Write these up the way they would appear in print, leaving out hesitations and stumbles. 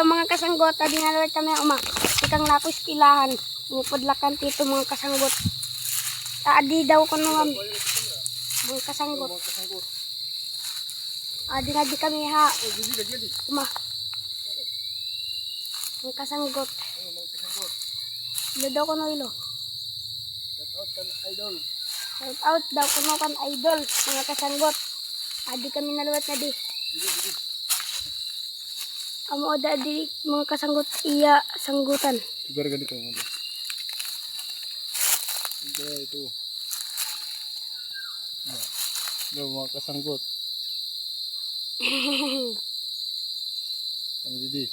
Hello mga kasanggot, adi na lawat kami uma. Ikang nako istilahan. Mupudlakan tito mga kasanggot. Adi daw ko nung mga kasanggot. Adi na di kami ha. Uma. Mga kasanggot. Ilo daw ko no ilo. Shout out daw ko no kan idol mga kasanggot. Adi kami naluwat na di. Amo ada di mga kasanggot iya sanggutan. Sugar ganito mo. Ito. Ito mga kasanggot. Ano didi?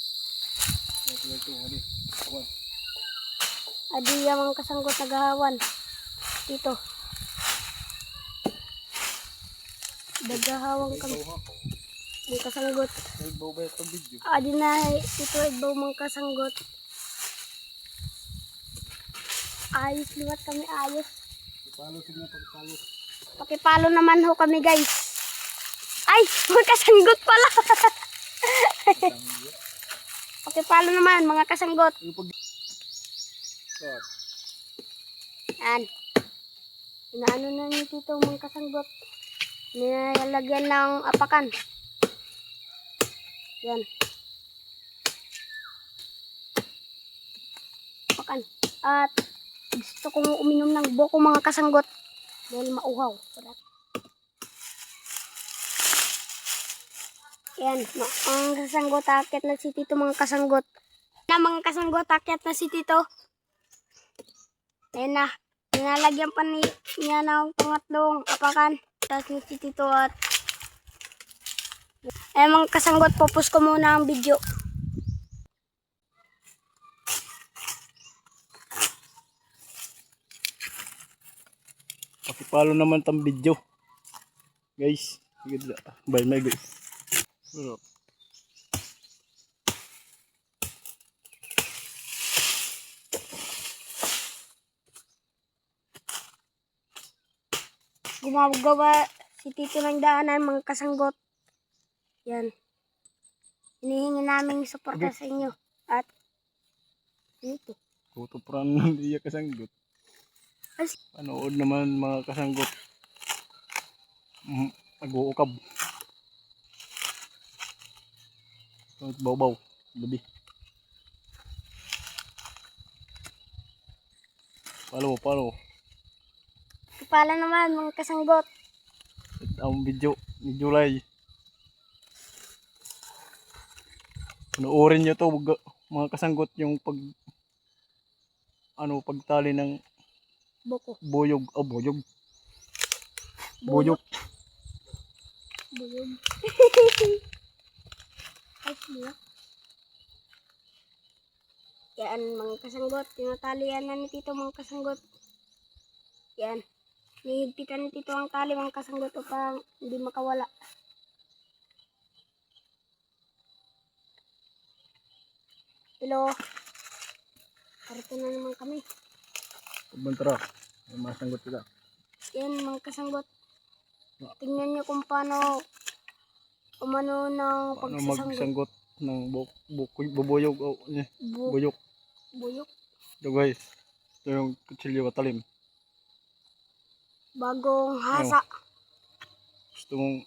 Ito hali. Awan. Adi ya mga kasanggot nagahawan. Dito. Dagahawang kami. Mga kasanggot. Igbaw ba itong video? Adi na ito igbaw mga kasanggot. Ayos liwat kami ayos. Palo sila pagpalo. Pakipalo naman ho kami guys. Ay, mga kasanggot pala. Pakipalo naman mga kasanggot. Yan. Inaano na nito mga kasanggot. Nilalagyan ng apakan. Yan. Apakan. At gusto kong uminom ng boko mga kasanggot. Dahil mauhaw. Yan. Ang kasanggot akit na si Tito mga kasanggot. Na mga kasanggot akit na si Tito. Ayan na. Nilalagyan pa niya ng pangatlong apakan. Tapos ni si Tito at ayan mga kasanggot, popos ko muna ang video. Pakipalo naman tang video. Guys, bye my guys. Gumagawa si Tito ng daanan mga kasanggot. Yan. Hinihingi namin suporta sa inyo. At dito. Tutupran ng diya kasanggot. Panood naman mga kasanggot. Nag-uukab. Baw-baw. Gabi. Palo. Kapala naman mga kasanggot. Ang video ni July. Panoorin nyo to mga kasanggot yung pagtali ng Boko. buyog. Buyog. Buyog. Ay, siya. Yan mga kasanggot. Tinatalian na ni Tito mga kasanggot. Yan. Nihigpitan ni Tito ang tali mga kasanggot upang hindi makawala. Hello. Parito na naman kami. Pagbantara. May masanggot sila. Yan mga kasanggot. Tingnan nyo kung paano umano ng Paano pagsasanggot. magsanggot ng bubuyog. Buyok. Buyok. Ito guys. Ito yung kutsilyo matalim. Bagong hasa. Gusto mong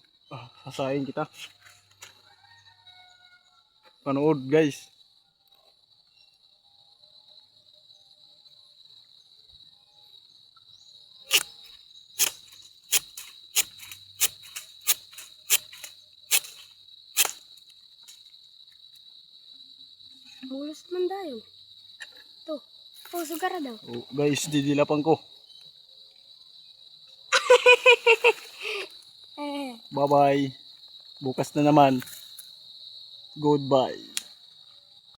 hasain kita. Panood guys. Mulos man dayo. Ito. Oh, sugar daw. Guys, didilapan ko. Bye bye. Bukas na naman. Goodbye.